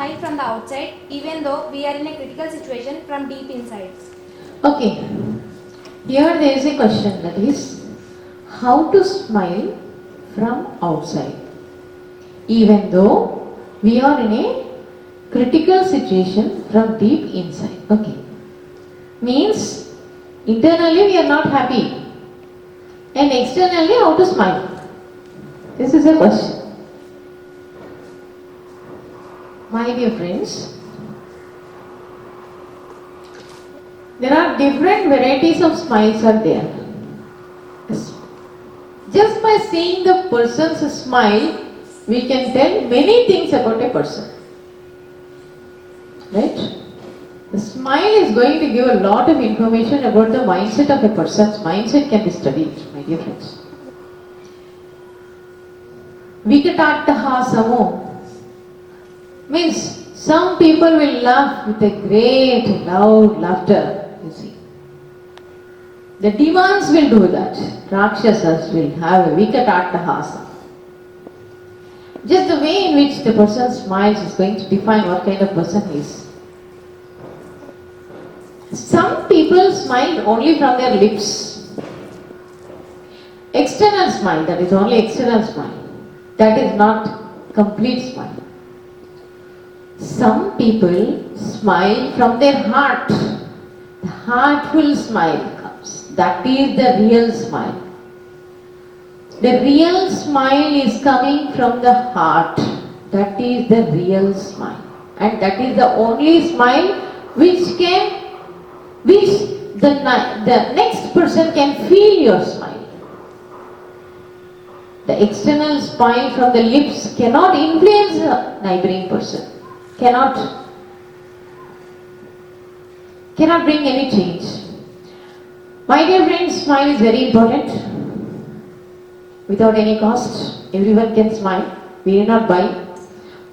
smile from the outside even though we are in a critical situation from deep inside? Okay, here there is a question, that is how to smile from outside even though we are in a critical situation from deep inside. Okay, means internally we are not happy and externally how to smile. This is a question. My dear friends, there are different varieties of smiles are there. Just by seeing the person's smile, we can tell many things about a person. Right? The smile is going to give a lot of information about the mindset of a person's mindset can be studied, my dear friends. Vikatattahasamo means some people will laugh with a great loud laughter, you see. The demons will do that. Rakshasas will have a vikatattahasa. Just the way in which the person smiles is going to define what kind of person he is. Some people smile only from their lips. External smile, that is only external smile. That is not complete smile. Some people smile from their heart. The heartful smile comes. That is the real smile. The real smile is coming from the heart. That is the real smile. And that is the only smile which the next person can feel your smile. The external smile from the lips cannot influence the neighboring person. Cannot bring any change. My dear friends, smile is very important. Without any cost, everyone can smile. We do not buy.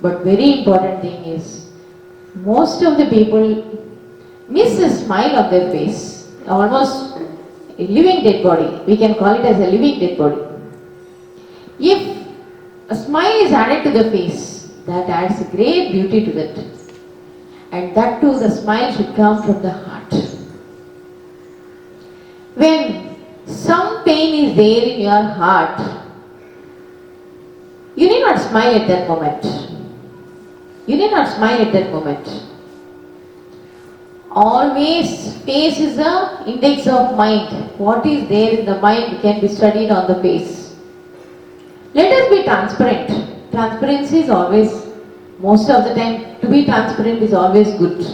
But very important thing is, most of the people miss the smile of their face. Almost a living dead body. We can call it as a living dead body. If a smile is added to the face, that adds a great beauty to that. And that too, the smile should come from the heart. When some pain is there in your heart, you need not smile at that moment. You need not smile at that moment. Always face is the index of mind. What is there in the mind can be studied on the face. Let us be transparent. Transparency is always, most of the time, to be transparent is always good.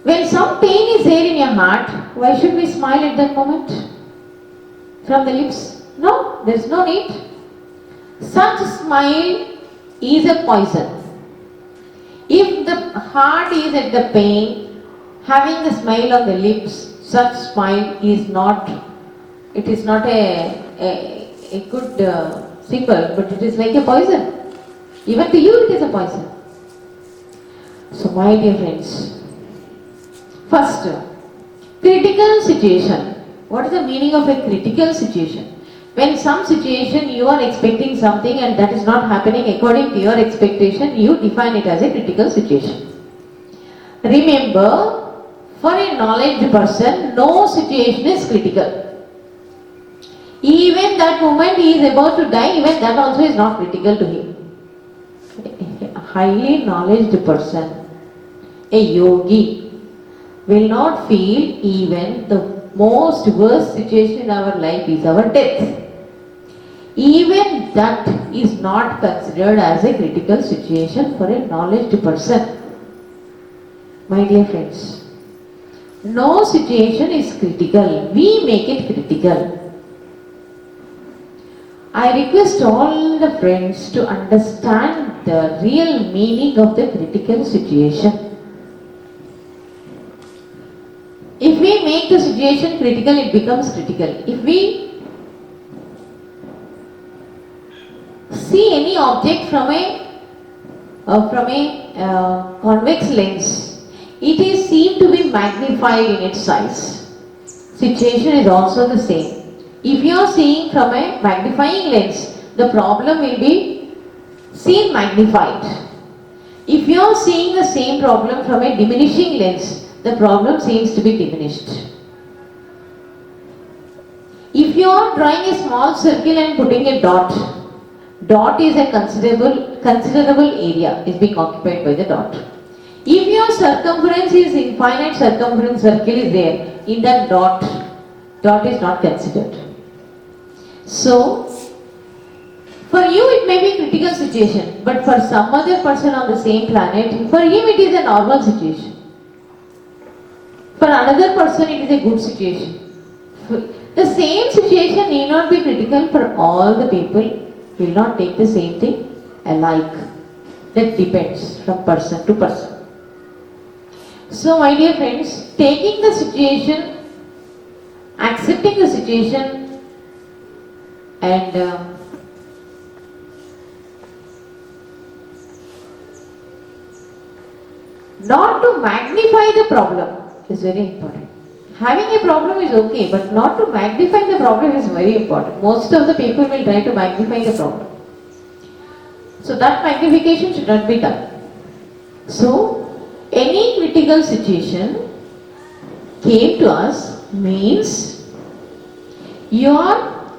When some pain is there in your heart, why should we smile at that moment? From the lips? No, there is no need. Such smile is a poison. If the heart is at the pain, having the smile on the lips, such smile is not, it is not a good symbol, but it is like a poison. Even to you it is a poison. So my dear friends, first, critical situation. What is the meaning of a critical situation? When some situation you are expecting something and that is not happening according to your expectation, you define it as a critical situation. Remember, for a knowledge person, no situation is critical. Even that moment he is about to die, even that also is not critical to him. A highly knowledge person, a yogi, will not feel even the most worst situation in our life is our death. Even that is not considered as a critical situation for a knowledge person. My dear friends, no situation is critical. We make it critical. I request all the friends to understand the real meaning of the critical situation. If we make the situation critical, it becomes critical. If we see any object from a convex lens, it is seen to be magnified in its size. Situation is also the same. If you are seeing from a magnifying lens, the problem will be seen magnified. If you are seeing the same problem from a diminishing lens, the problem seems to be diminished. If you are drawing a small circle and putting a dot, dot is a considerable area is being occupied by the dot. If your circumference is infinite circumference circle is there, in that dot is not considered. So, for you it may be a critical situation, but for some other person on the same planet, for him it is a normal situation. For another person it is a good situation. The same situation need not be critical for all the people, will not take the same thing alike. That depends from person to person. So my dear friends, taking the situation, accepting the situation and not to magnify the problem is very important. Having a problem is okay, but not to magnify the problem is very important. Most of the people will try to magnify the problem. So that magnification should not be done. So, any critical situation came to us means you are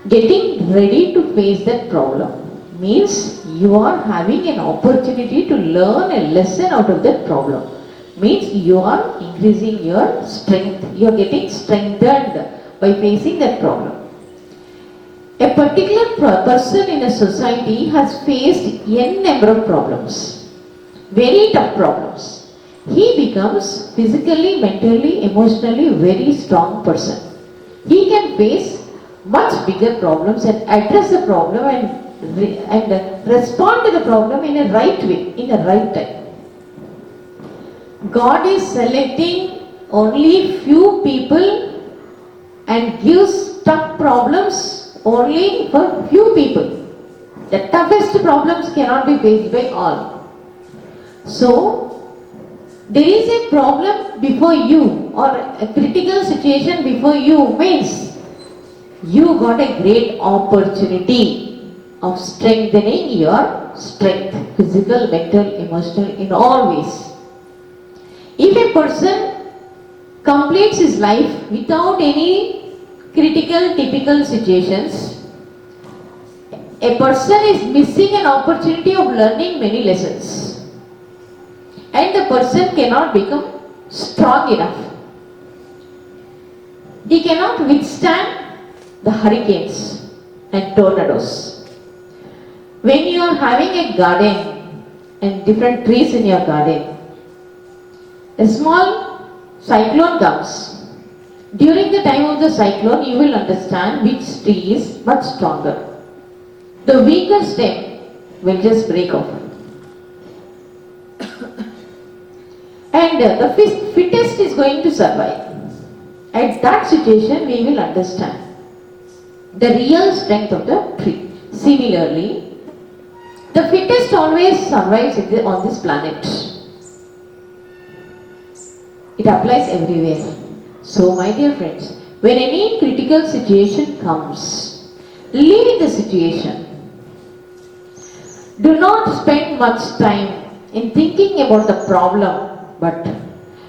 getting ready to face that problem. Means you are having an opportunity to learn a lesson out of that problem. Means you are increasing your strength. You are getting strengthened by facing that problem. A particular person in a society has faced n number of problems. Very tough problems. He becomes physically, mentally, emotionally very strong person. He can face much bigger problems and address the problem and respond to the problem in a right way, in a right time. God is selecting only few people and gives tough problems only for few people. The toughest problems cannot be faced by all. So, there is a problem before you or a critical situation before you means you got a great opportunity of strengthening your strength, physical, mental, emotional, in all ways. If a person completes his life without any critical, typical situations, a person is missing an opportunity of learning many lessons. And the person cannot become strong enough. He cannot withstand the hurricanes and tornadoes. When you are having a garden and different trees in your garden, a small cyclone comes. During the time of the cyclone, you will understand which tree is much stronger. The weaker stem will just break off. And the fittest is going to survive. At that situation, we will understand the real strength of the tree. Similarly, the fittest always survives on this planet. It applies everywhere. So, my dear friends, when any critical situation comes, live in the situation. Do not spend much time in thinking about the problem, but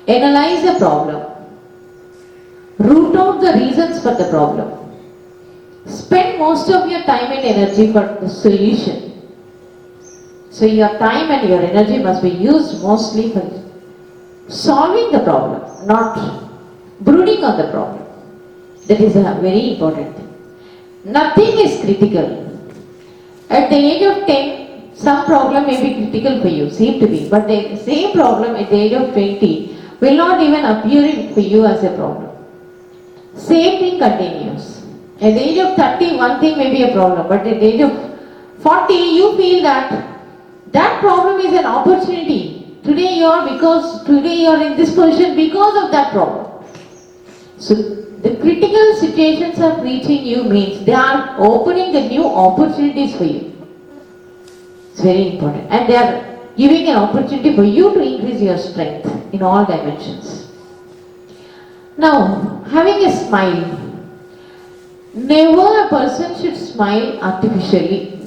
analyze the problem. Root out the reasons for the problem. Spend most of your time and energy for the solution. So, your time and your energy must be used mostly for solving the problem, not brooding on the problem. That is a very important thing. Nothing is critical. At the age of 10, some problem may be critical for you, seem to be, but the same problem at the age of 20 will not even appear for you as a problem. Same thing continues. At the age of 30, one thing may be a problem, but at the age of 40, you feel that that problem is an opportunity. Today you are in this position because of that problem. So the critical situations are reaching you means they are opening the new opportunities for you. It's very important. And they are giving an opportunity for you to increase your strength in all dimensions. Now, having a smile. Never a person should smile artificially.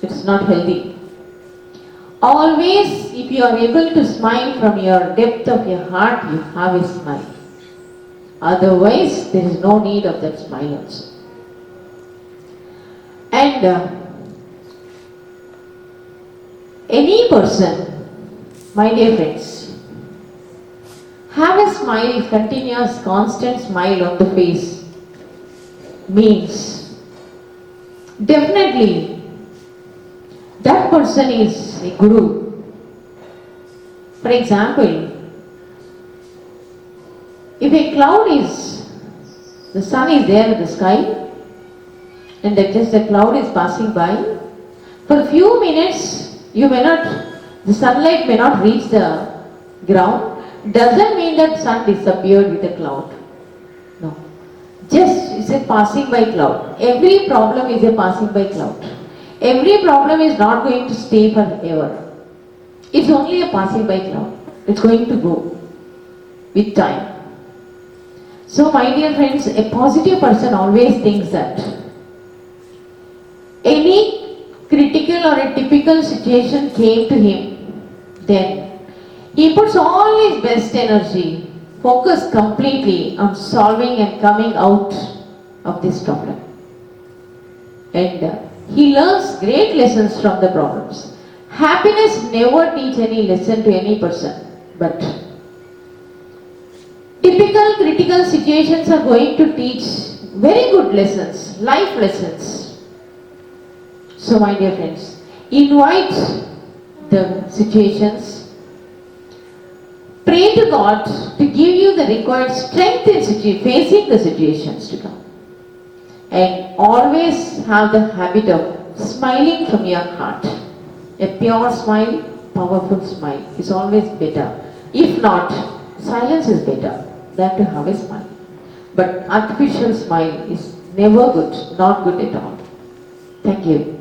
It's not healthy. Always, if you are able to smile from your depth of your heart, you have a smile. Otherwise, there is no need of that smile also. And any person, my dear friends, have a smile, continuous, constant smile on the face means definitely that person is a guru. For example, if a cloud is, the sun is there in the sky and that just a cloud is passing by, for a few minutes you may not, the sunlight may not reach the ground, doesn't mean that sun disappeared with the cloud. No. Just it's a passing by cloud. Every problem is a passing by cloud. Every problem is not going to stay forever. It's only a passing by cloud. It's going to go with time. So my dear friends, a positive person always thinks that any critical or a typical situation came to him, then he puts all his best energy, focus completely on solving and coming out of this problem. And he learns great lessons from the problems. Happiness never teach any lesson to any person, but typical critical situations are going to teach very good lessons, life lessons. So my dear friends, invite the situations, pray to God to give you the required strength in facing the situations to come. And always have the habit of smiling from your heart. A pure smile, powerful smile is always better. If not, silence is better than to have a smile. But artificial smile is never good, not good at all. Thank you.